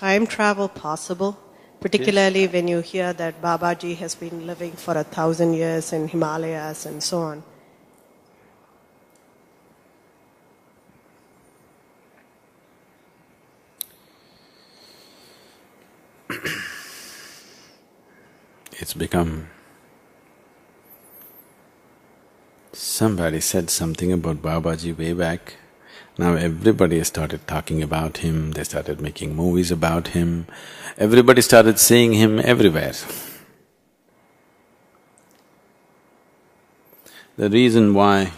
time travel possible? Particularly when you hear that Babaji has been living for 1,000 years in Himalayas and so on. It's become… Somebody said something about Babaji way back. Now everybody has started talking about him, they started making movies about him, everybody started seeing him everywhere. The reason why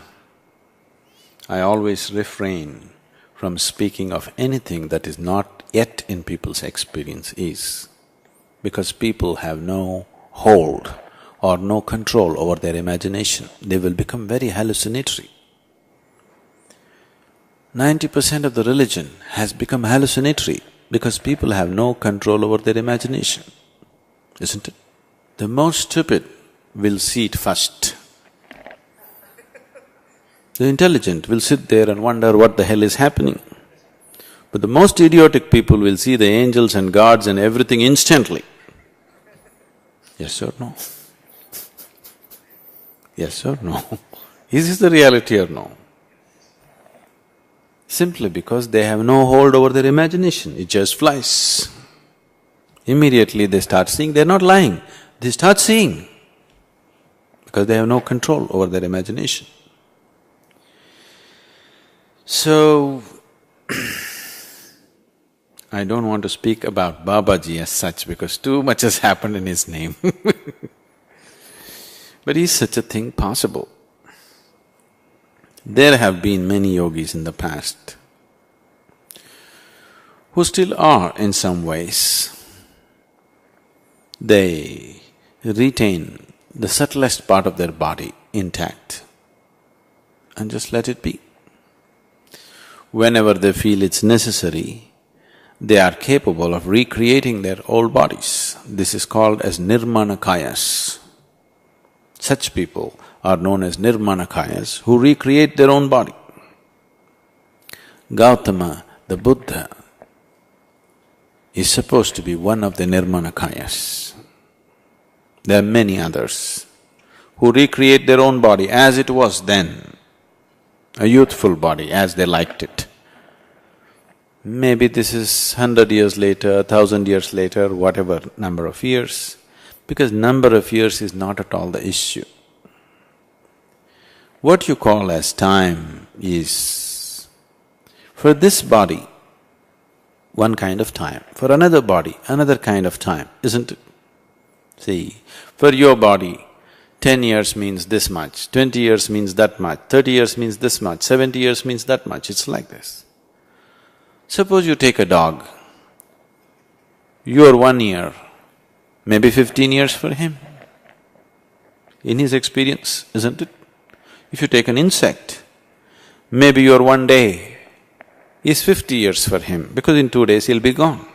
I always refrain from speaking of anything that is not yet in people's experience is because people have no hold or no control over their imagination. They will become very hallucinatory. 90% of the religion has become hallucinatory because people have no control over their imagination, isn't it? The most stupid will see it first. The intelligent will sit there and wonder what the hell is happening. But the most idiotic people will see the angels and gods and everything instantly. Yes or no? Yes or no? Is this the reality or no? Simply because they have no hold over their imagination, it just flies. Immediately they start seeing, they're not lying, they start seeing because they have no control over their imagination. So, I don't want to speak about Babaji as such because too much has happened in his name But is such a thing possible? There have been many yogis in the past who still are in some ways. They retain the subtlest part of their body intact and just let it be. Whenever they feel it's necessary, they are capable of recreating their old bodies. This is called as nirmanakayas. Such people are known as nirmanakayas who recreate their own body. Gautama, the Buddha, is supposed to be one of the nirmanakayas. There are many others who recreate their own body as it was then, a youthful body as they liked it. Maybe this is 100 years later, 1,000 years later, whatever number of years, because number of years is not at all the issue. What you call as time is, for this body, one kind of time, for another body, another kind of time, isn't it? See, for your body, 10 years means this much, 20 years means that much, 30 years means this much, 70 years means that much, it's like this. Suppose you take a dog, your 1 year, maybe 15 years for him, in his experience, isn't it? If you take an insect, maybe your 1 day is 50 years for him, because in 2 days he'll be gone.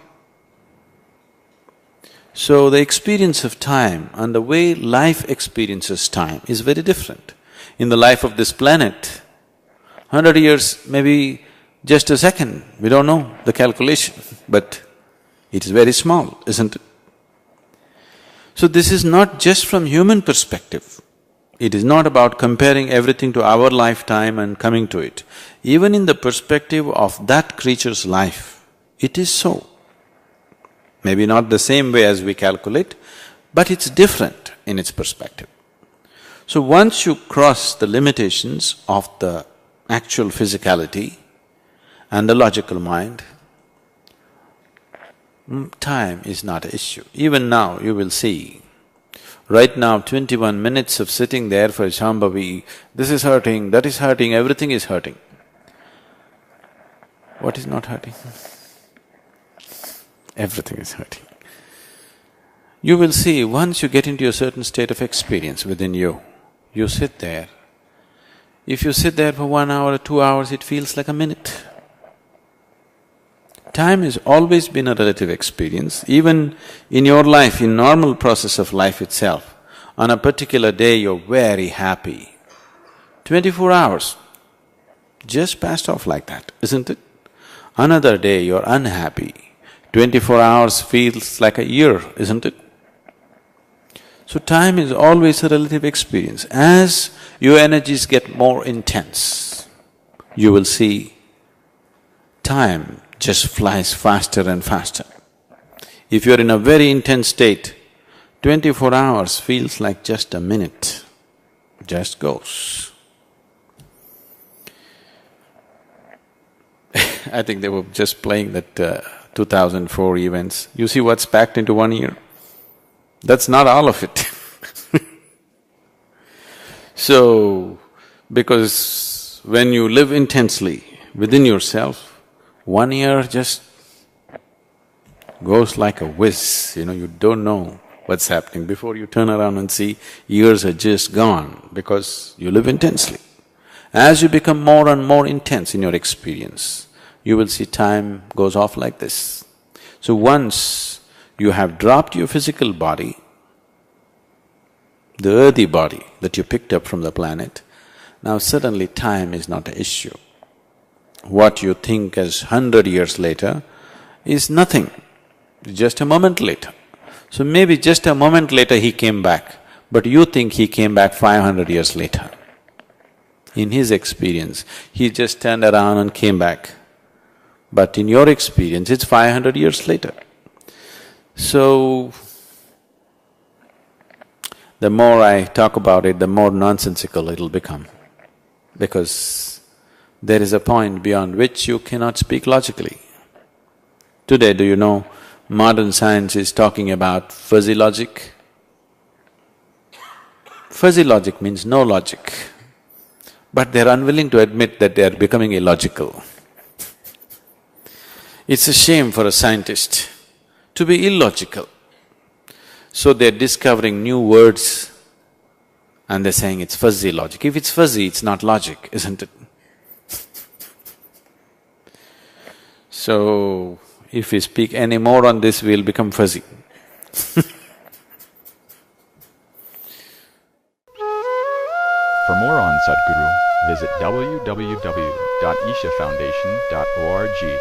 So the experience of time and the way life experiences time is very different. In the life of this planet, 100 years may be just a second, we don't know the calculation, but it is very small, isn't it? So this is not just from human perspective. It is not about comparing everything to our lifetime and coming to it. Even in the perspective of that creature's life, it is so. Maybe not the same way as we calculate, but it's different in its perspective. So once you cross the limitations of the actual physicality and the logical mind, time is not an issue. Even now you will see, right now 21 minutes of sitting there for Shambhavi, this is hurting, that is hurting, everything is hurting. What is not hurting? Everything is hurting. You will see, once you get into a certain state of experience within you, you sit there. If you sit there for 1 hour or 2 hours, it feels like a minute. Time has always been a relative experience, even in your life, in normal process of life itself. On a particular day, you're very happy. 24 hours just passed off like that, isn't it? Another day, you're unhappy. 24 hours feels like a year, isn't it? So time is always a relative experience. As your energies get more intense, you will see time just flies faster and faster. If you're in a very intense state, 24 hours feels like just a minute, just goes. I think they were just playing that 2004 events. You see what's packed into 1 year? That's not all of it. So, because when you live intensely within yourself, 1 year just goes like a whiz, you don't know what's happening. Before you turn around and see, years are just gone because you live intensely. As you become more and more intense in your experience, you will see time goes off like this. So once you have dropped your physical body, the earthy body that you picked up from the planet, now suddenly time is not an issue. What you think as 100 years later is nothing, just a moment later. So maybe just a moment later he came back, but you think he came back 500 years later. In his experience, he just turned around and came back. But in your experience, it's 500 years later. So, the more I talk about it, the more nonsensical it'll become. Because there is a point beyond which you cannot speak logically. Today, do you know, modern science is talking about fuzzy logic? Fuzzy logic means no logic, but they're unwilling to admit that they are becoming illogical. It's a shame for a scientist to be illogical. So they're discovering new words and they're saying it's fuzzy logic. If it's fuzzy, it's not logic, isn't it? So, if we speak any more on this, we'll become fuzzy. For more on Sadhguru, visit www.ishafoundation.org.